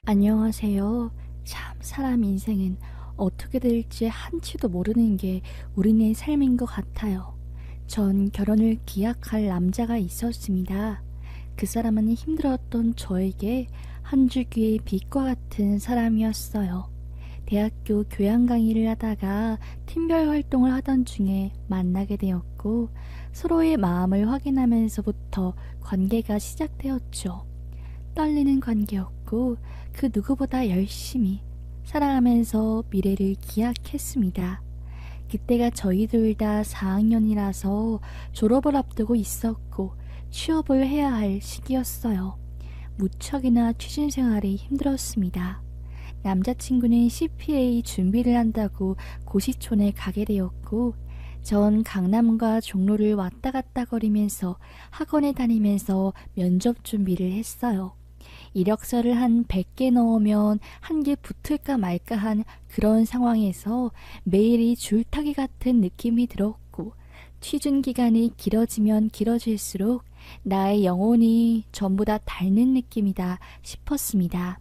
안녕하세요. 참, 사람 인생은 어떻게 될지 한치도 모르는 게 우리네 삶인 것 같아요. 전 결혼을 기약할 남자가 있었습니다. 그 사람은 힘들었던 저에게 한 줄기의 빛과 같은 사람이었어요. 대학교 교양 강의를 하다가 팀별 활동을 하던 중에 만나게 되었고, 서로의 마음을 확인하면서부터 관계가 시작되었죠. 떨리는 관계였고 그 누구보다 열심히 사랑하면서 미래를 기약했습니다. 그때가 저희 둘 다 4학년이라서 졸업을 앞두고 있었고 취업을 해야 할 시기였어요. 무척이나 취준생활이 힘들었습니다. 남자친구는 CPA 준비를 한다고 고시촌에 가게 되었고, 전 강남과 종로를 왔다 갔다 거리면서 학원에 다니면서 면접 준비를 했어요. 이력서를 한 100개 넣으면 한 개 붙을까 말까 한 그런 상황에서 매일이 줄타기 같은 느낌이 들었고, 취준 기간이 길어지면 길어질수록 나의 영혼이 전부 다 닳는 느낌이다 싶었습니다.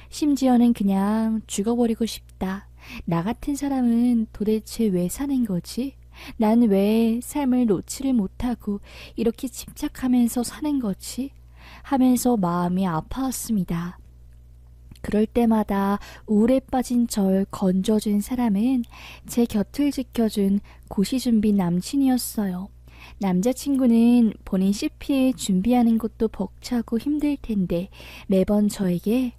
심지어는 그냥 죽어버리고 싶다. 나 같은 사람은 도대체 왜 사는 거지? 난 왜 삶을 놓지를 못하고 이렇게 집착하면서 사는 거지? 하면서 마음이 아파왔습니다. 그럴 때마다 우울에 빠진 절 건져준 사람은 제 곁을 지켜준 고시준비 남친이었어요. 남자친구는 본인 CPA 준비하는 것도 벅차고 힘들 텐데 매번 저에게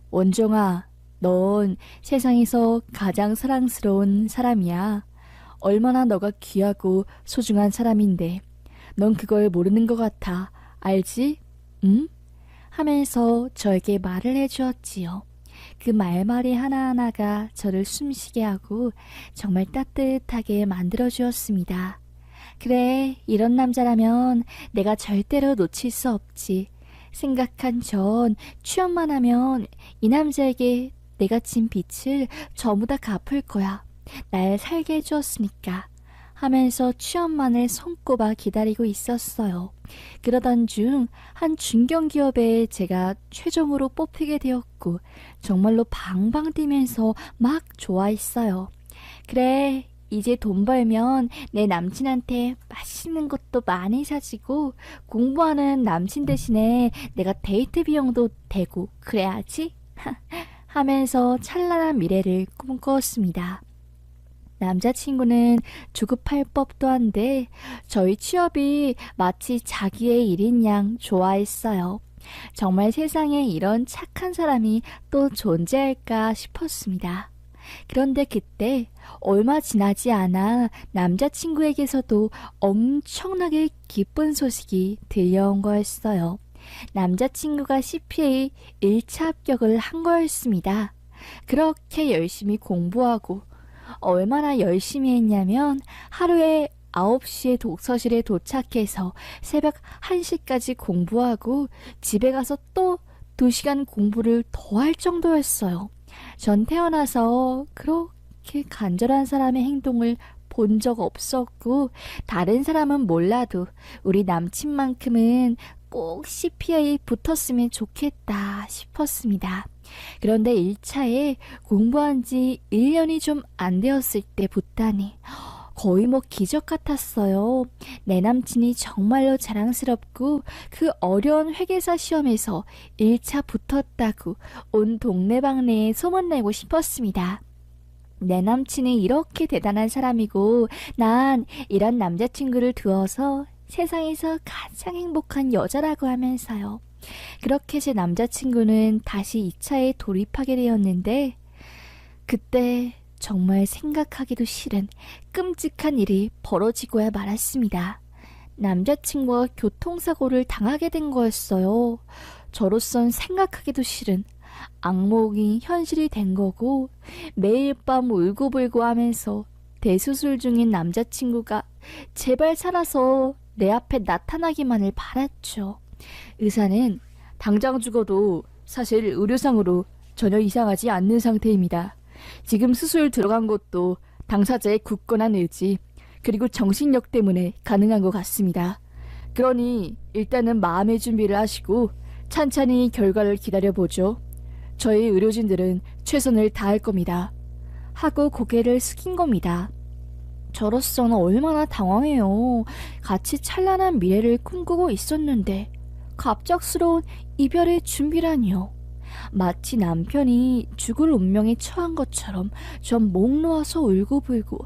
원종아, 넌 세상에서 가장 사랑스러운 사람이야. 얼마나 너가 귀하고 소중한 사람인데 넌 그걸 모르는 것 같아. 알지? 응? 하면서 저에게 말을 해주었지요. 그 말말이 하나하나가 저를 숨쉬게 하고 정말 따뜻하게 만들어주었습니다. 그래, 이런 남자라면 내가 절대로 놓칠 수 없지. 생각한 전 취업만 하면 이 남자에게 내가 진 빚을 전부 다 갚을 거야. 날 살게 해주었으니까 하면서 취업만을 손꼽아 기다리고 있었어요. 그러던 중 한 중견기업에 제가 최종으로 뽑히게 되었고 정말로 방방 뛰면서 막 좋아했어요. 그래, 이제 돈 벌면 내 남친한테 맛있는 것도 많이 사주고 공부하는 남친 대신에 내가 데이트 비용도 대고 그래야지 하면서 찬란한 미래를 꿈꾸었습니다. 남자친구는 조급할 법도 한데 저희 취업이 마치 자기의 일인 양 좋아했어요. 정말 세상에 이런 착한 사람이 또 존재할까 싶었습니다. 그런데 그때 얼마 지나지 않아 남자친구에게서도 엄청나게 기쁜 소식이 들려온 거였어요. 남자친구가 CPA 1차 합격을 한 거였습니다. 그렇게 열심히 공부하고 얼마나 열심히 했냐면 하루에 9시에 독서실에 도착해서 새벽 1시까지 공부하고 집에 가서 또 2시간 공부를 더 할 정도였어요. 전 태어나서 그렇게 간절한 사람의 행동을 본 적 없었고 다른 사람은 몰라도 우리 남친만큼은 꼭 CPA에 붙었으면 좋겠다 싶었습니다. 그런데 1차에 공부한 지 1년이 좀 안 되었을 때 붙다니 거의 기적 같았어요. 내 남친이 정말로 자랑스럽고 그 어려운 회계사 시험에서 1차 붙었다고 온 동네방네에 소문내고 싶었습니다. 내 남친이 이렇게 대단한 사람이고 난 이런 남자친구를 두어서 세상에서 가장 행복한 여자라고 하면서요. 그렇게 제 남자친구는 다시 2차에 돌입하게 되었는데 그때 정말 생각하기도 싫은 끔찍한 일이 벌어지고야 말았습니다. 남자친구가 교통사고를 당하게 된 거였어요. 저로선 생각하기도 싫은 악몽이 현실이 된 거고 매일 밤 울고불고 하면서 대수술 중인 남자친구가 제발 살아서 내 앞에 나타나기만을 바랐죠. 의사는 당장 죽어도 사실 의료상으로 전혀 이상하지 않는 상태입니다. 지금 수술 들어간 것도 당사자의 굳건한 의지 그리고 정신력 때문에 가능한 것 같습니다. 그러니 일단은 마음의 준비를 하시고 찬찬히 결과를 기다려보죠. 저희 의료진들은 최선을 다할 겁니다. 하고 고개를 숙인 겁니다. 저로서는 얼마나 당황해요. 같이 찬란한 미래를 꿈꾸고 있었는데 갑작스러운 이별의 준비라니요. 마치 남편이 죽을 운명에 처한 것처럼 전 목 놓아서 울고불고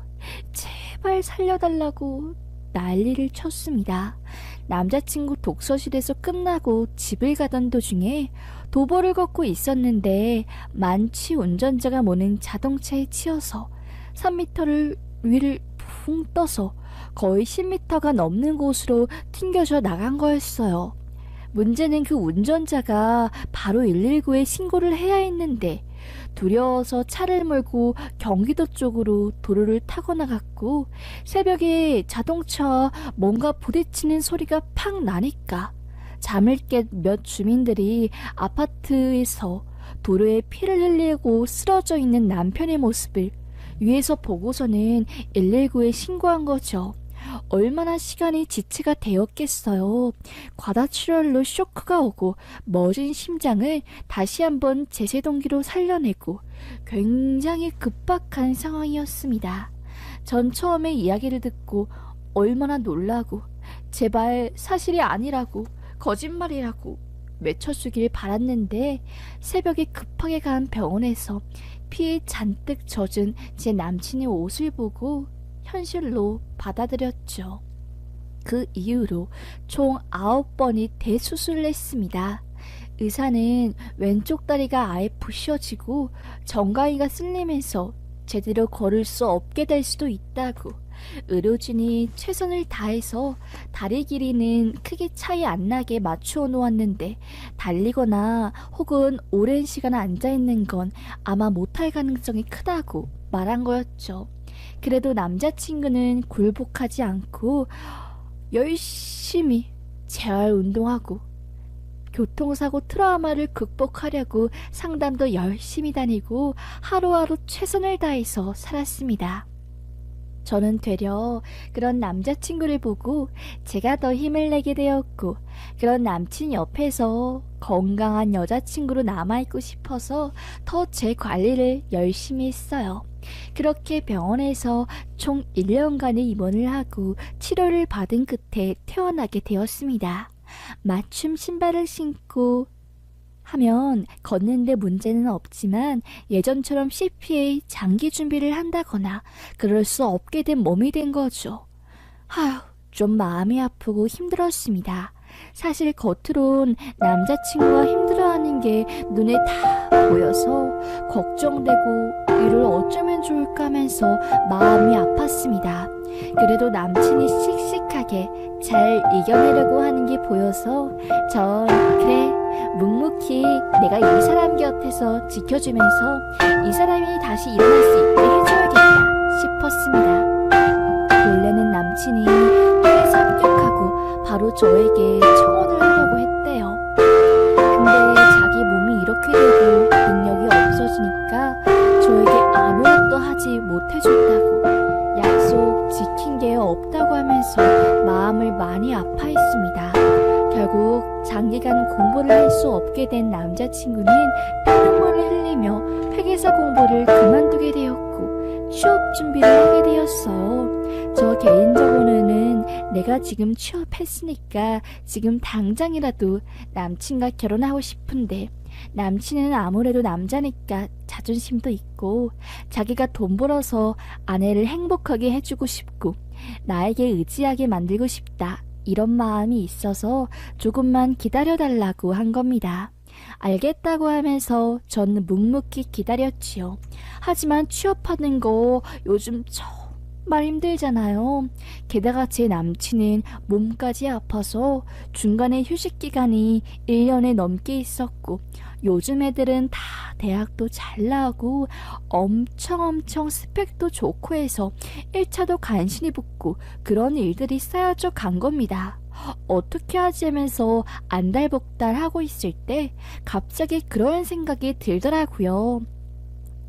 제발 살려달라고 난리를 쳤습니다. 남자친구 독서실에서 끝나고 집을 가던 도중에 도보를 걷고 있었는데 만취 운전자가 모는 자동차에 치여서 3m를 위를 붕 떠서 거의 10m가 넘는 곳으로 튕겨져 나간 거였어요. 문제는 그 운전자가 바로 119에 신고를 해야 했는데 두려워서 차를 몰고 경기도 쪽으로 도로를 타고 나갔고, 새벽에 자동차와 뭔가 부딪히는 소리가 팍 나니까 잠을 깬 몇 주민들이 아파트에서 도로에 피를 흘리고 쓰러져 있는 남편의 모습을 위에서 보고서는 119에 신고한 거죠. 얼마나 시간이 지체가 되었겠어요. 과다출혈로 쇼크가 오고 멎은 심장을 다시 한번 제세동기로 살려내고 굉장히 급박한 상황이었습니다. 전 처음에 이야기를 듣고 얼마나 놀라고 제발 사실이 아니라고 거짓말이라고 외쳐주길 바랐는데, 새벽에 급하게 간 병원에서 피에 잔뜩 젖은 제 남친의 옷을 보고 현실로 받아들였죠. 그 이후로 총 9번이 대수술을 했습니다. 의사는 왼쪽 다리가 아예 부셔지고 정강이가 쓸리면서 제대로 걸을 수 없게 될 수도 있다고, 의료진이 최선을 다해서 다리 길이는 크게 차이 안 나게 맞추어 놓았는데 달리거나 혹은 오랜 시간 앉아있는 건 아마 못할 가능성이 크다고 말한 거였죠. 그래도 남자친구는 굴복하지 않고 열심히 재활운동하고 교통사고 트라우마를 극복하려고 상담도 열심히 다니고 하루하루 최선을 다해서 살았습니다. 저는 되려 그런 남자친구를 보고 제가 더 힘을 내게 되었고, 그런 남친 옆에서 건강한 여자친구로 남아있고 싶어서 더 제 관리를 열심히 했어요. 그렇게 병원에서 총 1년간의 입원을 하고 치료를 받은 끝에 퇴원하게 되었습니다. 맞춤 신발을 신고 하면 걷는데 문제는 없지만 예전처럼 CPA 장기 준비를 한다거나 그럴 수 없게 된 몸이 된 거죠. 좀 마음이 아프고 힘들었습니다. 사실 겉으론 남자친구가 힘들어하는 게 눈에 다 보여서 걱정되고 이를 어쩌면 좋을까 하면서 마음이 아팠습니다. 그래도 남친이 씩씩하게 잘 이겨내려고 하는 게 보여서 전 그래, 묵묵히 내가 이 사람 곁에서 지켜주면서 이 사람이 다시 일어날 수 있게 해줘야겠다 싶었습니다. 원래는 남친이 회사 합격하고 바로 저에게 청혼을 하려고 했대요. 근데 자기 몸이 이렇게 되고 능력이 없어지니까 저에게 아무것도 하지 못해줬다고, 약속 지킨 게 없다고 하면서 마음을 많이 아파했습니다. 결국 장기간 공부를 할 수 없게 된 남자친구는 피눈물을 흘리며 회계사 공부를 그만두게 되었고 취업 준비를 하게 되었어요. 저 개인적으로는 내가 지금 취업했으니까 지금 당장이라도 남친과 결혼하고 싶은데, 남친은 아무래도 남자니까 자존심도 있고 자기가 돈 벌어서 아내를 행복하게 해주고 싶고 나에게 의지하게 만들고 싶다, 이런 마음이 있어서 조금만 기다려달라고 한 겁니다. 알겠다고 하면서 저는 묵묵히 기다렸지요. 하지만 취업하는 거 요즘 정말 힘들잖아요. 게다가 제 남친은 몸까지 아파서 중간에 휴식 기간이 1년에 넘게 있었고, 요즘 애들은 다 대학도 잘 나오고 엄청 스펙도 좋고 해서 1차도 간신히 붙고 그런 일들이 쌓여져 간 겁니다. 어떻게 하지 하면서 안달복달하고 있을 때 갑자기 그런 생각이 들더라고요.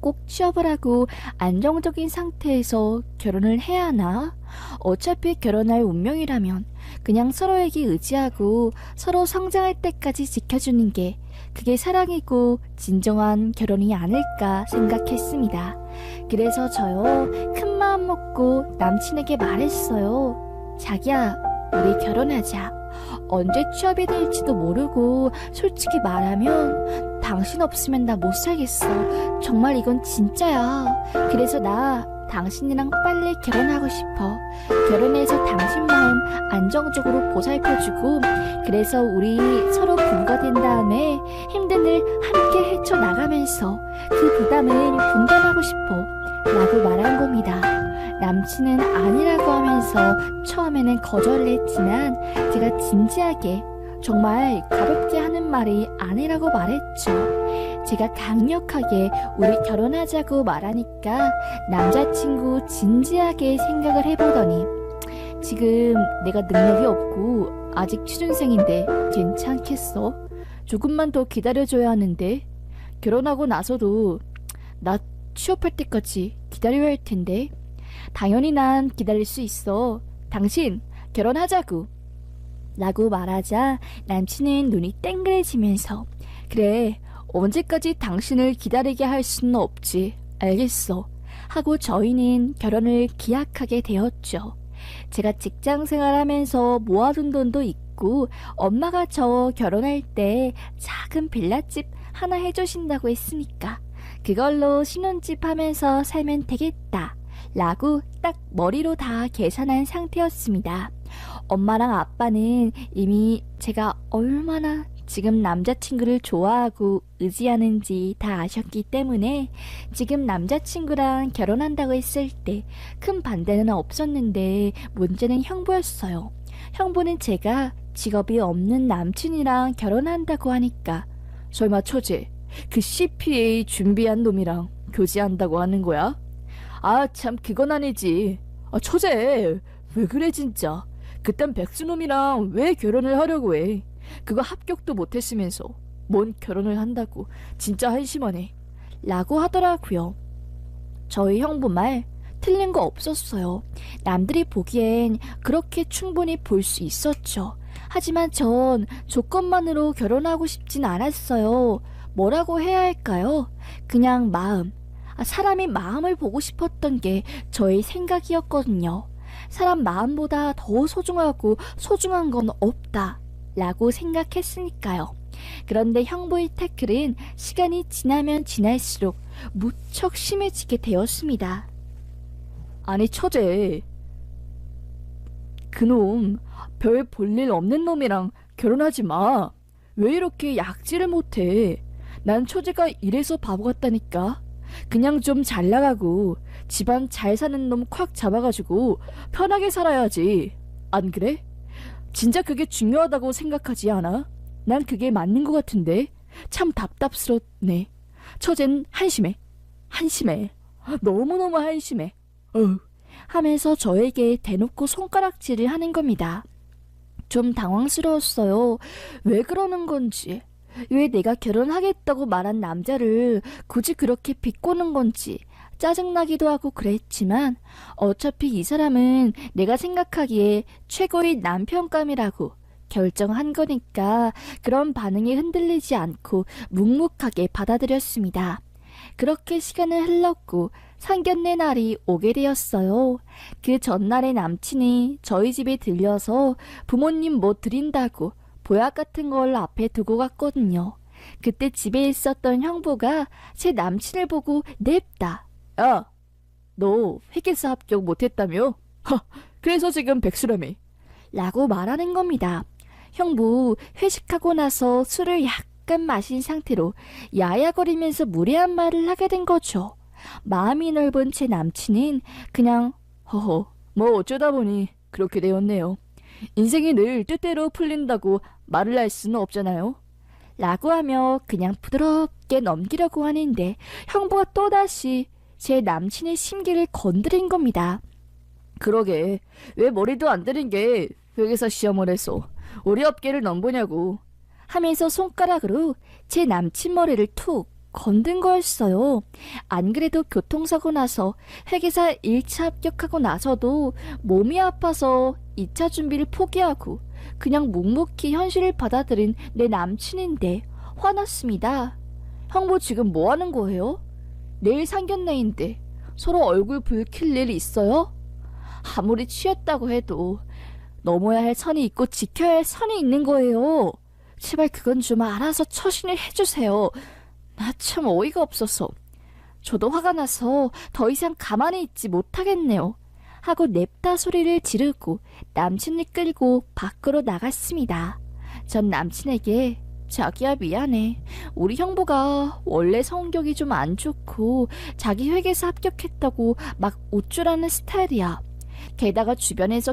꼭 취업을 하고 안정적인 상태에서 결혼을 해야 하나? 어차피 결혼할 운명이라면 그냥 서로에게 의지하고 서로 성장할 때까지 지켜주는 게 그게 사랑이고 진정한 결혼이 아닐까 생각했습니다. 그래서 저요, 큰 마음 먹고 남친에게 말했어요. 자기야, 우리 결혼하자. 언제 취업이 될지도 모르고 솔직히 말하면 당신 없으면 나 못 살겠어. 정말 이건 진짜야. 그래서 나 당신이랑 빨리 결혼하고 싶어. 결혼해서 당신 마음 안정적으로 보살펴주고, 그래서 우리 서로 부부가 된 다음에 힘든 일 함께 헤쳐나가면서 그 부담을 분담하고 싶어 라고 말한 겁니다. 남친은 아니라고 하면서 처음에는 거절을 했지만 제가 진지하게 정말 가볍게 하는 말이 아니라고 말했죠. 제가 강력하게 우리 결혼하자고 말하니까 남자친구 진지하게 생각을 해보더니, 지금 내가 능력이 없고 아직 취준생인데 괜찮겠어? 조금만 더 기다려줘야 하는데, 결혼하고 나서도 나 취업할 때까지 기다려야 할 텐데. 당연히 난 기다릴 수 있어. 당신 결혼하자고 라고 말하자 남친은 눈이 땡그레지면서, 그래, 언제까지 당신을 기다리게 할 수는 없지. 알겠어 하고 저희는 결혼을 기약하게 되었죠. 제가 직장 생활하면서 모아둔 돈도 있고 엄마가 저 결혼할 때 작은 빌라집 하나 해주신다고 했으니까 그걸로 신혼집 하면서 살면 되겠다 라고 딱 머리로 다 계산한 상태였습니다. 엄마랑 아빠는 이미 제가 얼마나 지금 남자친구를 좋아하고 의지하는지 다 아셨기 때문에 지금 남자친구랑 결혼한다고 했을 때 큰 반대는 없었는데, 문제는 형부였어요. 형부는 제가 직업이 없는 남친이랑 결혼한다고 하니까, 설마 처제 그 CPA 준비한 놈이랑 교제한다고 하는 거야? 아 참, 그건 아니지. 아 처제 왜 그래 진짜. 그딴 백수놈이랑 왜 결혼을 하려고 해. 그거 합격도 못했으면서 뭔 결혼을 한다고. 진짜 한심하네 라고 하더라고요. 저희 형부 말 틀린 거 없었어요. 남들이 보기엔 그렇게 충분히 볼 수 있었죠. 하지만 전 조건만으로 결혼하고 싶진 않았어요. 뭐라고 해야 할까요? 그냥 마음. 사람이 마음을 보고 싶었던 게 저의 생각이었거든요. 사람 마음보다 더 소중하고 소중한 건 없다 라고 생각했으니까요. 그런데 형부의 태클은 시간이 지나면 지날수록 무척 심해지게 되었습니다. 아니 처제, 그놈 별 볼일 없는 놈이랑 결혼하지 마. 왜 이렇게 약지를 못해. 난 처제가 이래서 바보 같다니까. 그냥 좀 잘 나가고 집안 잘 사는 놈 콱 잡아가지고 편하게 살아야지. 안 그래? 진짜 그게 중요하다고 생각하지 않아? 난 그게 맞는 것 같은데. 참 답답스럽네. 처젠 한심해. 한심해. 너무너무 한심해. 하면서 저에게 대놓고 손가락질을 하는 겁니다. 좀 당황스러웠어요. 왜 그러는 건지, 왜 내가 결혼하겠다고 말한 남자를 굳이 그렇게 비꼬는 건지 짜증나기도 하고 그랬지만, 어차피 이 사람은 내가 생각하기에 최고의 남편감이라고 결정한 거니까 그런 반응에 흔들리지 않고 묵묵하게 받아들였습니다. 그렇게 시간은 흘렀고 상견례 날이 오게 되었어요. 그 전날에 남친이 저희 집에 들려서 부모님 뭐 드린다고 보약 같은 걸 앞에 두고 갔거든요. 그때 집에 있었던 형부가 제 남친을 보고 냅다. 야, 너 회계사 합격 못했다며? 그래서 지금 백수라며 라고 말하는 겁니다. 형부 회식하고 나서 술을 약간 마신 상태로 야야거리면서 무례한 말을 하게 된 거죠. 마음이 넓은 제 남친은 그냥 허허 뭐 어쩌다 보니 그렇게 되었네요. 인생이 늘 뜻대로 풀린다고 말을 할 수는 없잖아요 라고 하며 그냥 부드럽게 넘기려고 하는데, 형부가 또다시 제 남친의 심기를 건드린 겁니다. 그러게 왜 머리도 안 들인 게 회계사 시험을 해서 우리 업계를 넘보냐고 하면서 손가락으로 제 남친 머리를 툭 건든 거였어요. 안 그래도 교통사고 나서 회계사 1차 합격하고 나서도 몸이 아파서 2차 준비를 포기하고 그냥 묵묵히 현실을 받아들인 내 남친인데 화났습니다. 형부 지금 뭐 하는 거예요? 내일 상견례인데 서로 얼굴 붉힐 일 있어요? 아무리 취했다고 해도 넘어야 할 선이 있고 지켜야 할 선이 있는 거예요. 제발 그건 좀 알아서 처신을 해주세요. 나 참 어이가 없어서. 저도 화가 나서 더 이상 가만히 있지 못하겠네요. 하고 냅다 소리를 지르고 남친을 끌고 밖으로 나갔습니다. 전 남친에게 자기야 미안해. 우리 형부가 원래 성격이 좀 안 좋고 자기 회계사 합격했다고 막 우쭐하는 스타일이야. 게다가 주변에서